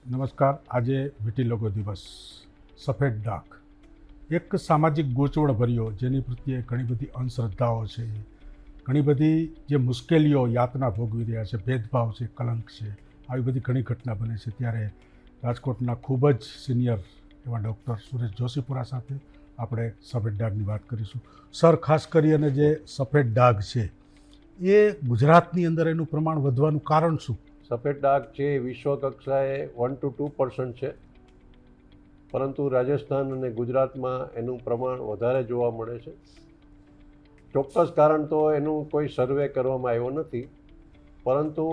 નમસ્કાર. આજે વિટિલોગો દિવસ, સફેદ ડાઘ, એક સામાજિક ગૂંચવણ ભર્યો, જેની પ્રત્યે ઘણી બધી અંધશ્રદ્ધાઓ છે, ઘણી બધી જે મુશ્કેલીઓ યાતના ભોગવી રહ્યા છે, ભેદભાવ છે, કલંક છે, આવી બધી ઘણી ઘટના બને છે. ત્યારે રાજકોટના ખૂબ જ સિનિયર એવા ડૉક્ટર સુરેશ જોશીપુરા સાથે આપણે સફેદ ડાઘની વાત કરીશું. સર, ખાસ કરી અને જે સફેદ ડાઘ છે એ ગુજરાતની અંદર એનું પ્રમાણ વધવાનું કારણ શું? સફેદ ડાઘ છે વિશ્વ કક્ષાએ 1 to 2% છે, પરંતુ રાજસ્થાન અને ગુજરાતમાં એનું પ્રમાણ વધારે જોવા મળે છે. ચોક્કસ કારણ તો એનું કોઈ સર્વે કરવામાં આવ્યો નથી, પરંતુ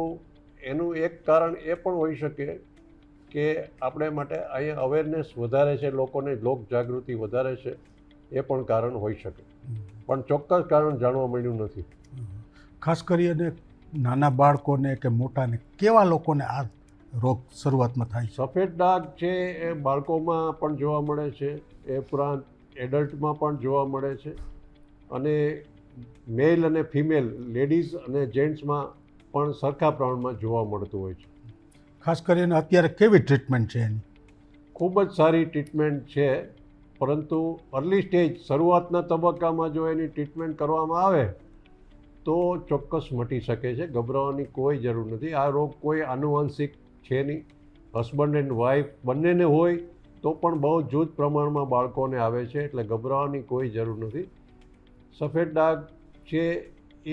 એનું એક કારણ એ પણ હોઈ શકે કે આપણે માટે અહીંયા અવેરનેસ વધારે છે, લોકોને લોક જાગૃતિ વધારે છે, એ પણ કારણ હોઈ શકે, પણ ચોક્કસ કારણ જાણવા મળ્યું નથી. ખાસ કરીને નાના બાળકોને કે મોટાને, કેવા લોકોને આ રોગ શરૂઆતમાં થાય છે? સફેદ ડાઘ છે એ બાળકોમાં પણ જોવા મળે છે, એ ઉપરાંત એડલ્ટમાં પણ જોવા મળે છે, અને મેલ અને ફિમેલ, લેડીઝ અને જેન્ટ્સમાં પણ સરખા પ્રમાણમાં જોવા મળતું હોય છે. ખાસ કરીને અત્યારે કેવી ટ્રીટમેન્ટ છે એની? ખૂબ જ સારી ટ્રીટમેન્ટ છે, પરંતુ અર્લી સ્ટેજ, શરૂઆતના તબક્કામાં જો એની ટ્રીટમેન્ટ કરવામાં આવે તો ચોક્કસ મટી શકે છે. ગભરાવાની કોઈ જરૂર નથી. આ રોગ કોઈ આનુવંશિક છે નહીં. હસબન્ડ એન્ડ વાઈફ બંનેને હોય તો પણ બહુ જૂથ પ્રમાણમાં બાળકોને આવે છે, એટલે ગભરાવાની કોઈ જરૂર નથી. સફેદ ડાઘ છે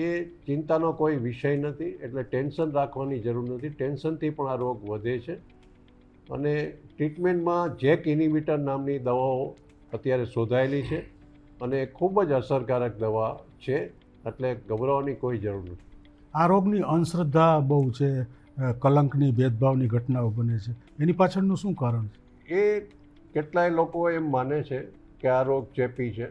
એ ચિંતાનો કોઈ વિષય નથી, એટલે ટેન્શન રાખવાની જરૂર નથી. ટેન્શનથી પણ આ રોગ વધે છે, અને ટ્રીટમેન્ટમાં જેક ઇનિબિટર નામની દવાઓ અત્યારે શોધાયેલી છે, અને ખૂબ જ અસરકારક દવા છે, એટલે ગભરાવાની કોઈ જરૂર નથી. આ રોગની અંધશ્રદ્ધા બહુ છે, કલંકની, ભેદભાવની ઘટનાઓ બને છે, એની પાછળનું શું કારણ છે? એ કેટલાય લોકો એમ માને છે કે આ રોગ ચેપી છે,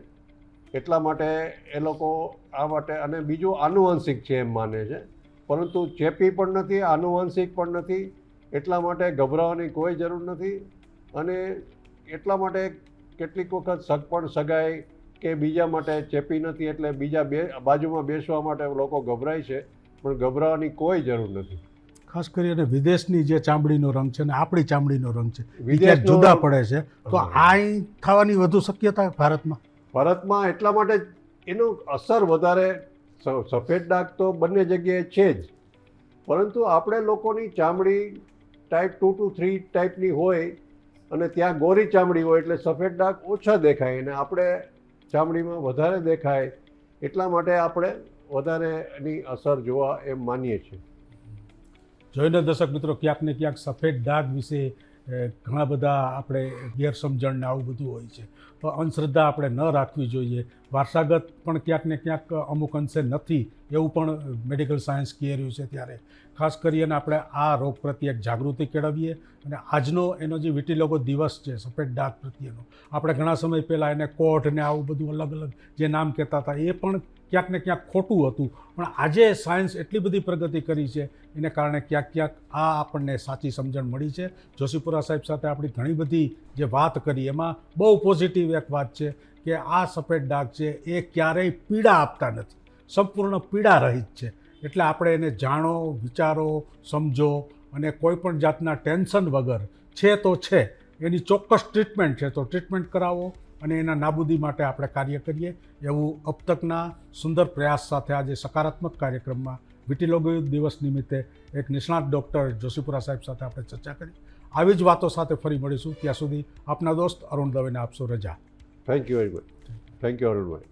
એટલા માટે એ લોકો આ માટે, અને બીજું આનુવંશિક છે એમ માને છે, પરંતુ ચેપી પણ નથી, આનુવંશિક પણ નથી, એટલા માટે ગભરાવાની કોઈ જરૂર નથી. અને એટલા માટે કેટલીક વખત સગપણ સગાઈ કે બીજા માટે ચેપી નથી, એટલે બીજા બાજુમાં બેસવા માટે લોકો ગભરાય છે, પણ ગભરાવાની કોઈ જરૂર નથી. ખાસ કરીને વિદેશની જે ચામડીનો રંગ છે ને આપણી ચામડીનો રંગ છે, વિદેશનો જુદા પડે છે, તો આ થવાની વધુ શક્યતા ભારતમાં એટલા માટે એનું અસર વધારે. સફેદ ડાઘ તો બંને જગ્યાએ છે જ, પરંતુ આપણે લોકોની ચામડી ટાઈપ 2 to 3 ટાઈપની હોય, અને ત્યાં ગોરી ચામડી હોય, એટલે સફેદ ડાઘ ઓછા દેખાય, અને આપણે ચામડીમાં વધારે દેખાય, એટલા માટે આપણે વધારે એની અસર જોવા એમ માનીએ છીએ. જોઈને દર્શક મિત્રો, ક્યાંક ને ક્યાંક સફેદ ડાઘ વિશે ઘણા બધા આપણે ગેરસમજણ ને આવું બધું હોય છે, તો અંધશ્રદ્ધા આપણે ન રાખવી જોઈએ. વારસાગત પણ ક્યાંક ને ક્યાંક અમુક અંશે નથી એવું પણ મેડિકલ સાયન્સ કહી રહ્યું છે. ત્યારે ખાસ કરીને આપણે આ રોગ પ્રત્યે એક જાગૃતિ કેળવીએ, અને આજનો એનો જે વિટિલોગો દિવસ છે સફેદ ડાઘ પ્રત્યેનો, આપણે ઘણા સમય પહેલાં એને કોઢ ને આવું બધું અલગ અલગ જે નામ કહેતા હતા, એ પણ ક્યાંક ને ક્યાંક ખોટું હતું, પણ આજે સાયન્સ એટલી બધી પ્રગતિ કરી છે, એને કારણે ક્યાંક ક્યાંક આ આપણને સાચી સમજણ મળી છે. જોશીપુરા સાહેબ સાથે આપણી ઘણી બધી જે વાત કરી, એમાં બહુ પોઝિટિવ એક વાત છે કે આ સફેદ ડાઘ છે એ ક્યારેય પીડા આપતા નથી, સંપૂર્ણ પીડા રહિત છે. એટલે આપણે એને જાણો, વિચારો, સમજો, અને કોઈ પણ જાતના ટેન્શન વગર છે તો છે, એની ચોક્કસ ટ્રીટમેન્ટ છે તો ટ્રીટમેન્ટ કરાવો, અને એના નાબૂદી માટે આપણે કાર્ય કરીએ, એવું અબ તકના સુંદર પ્રયાસ સાથે આજે સકારાત્મક કાર્યક્રમમાં વિટિલોગો દિવસ નિમિત્તે એક નિષ્ણાત ડૉક્ટર જોશીપુરા સાહેબ સાથે આપણે ચર્ચા કરી. આવી જ વાતો સાથે ફરી મળીશું. ત્યાં સુધી આપના દોસ્ત અરુણ દવેને આપશો રજા. Thank you very much. Thank you Arunbhai.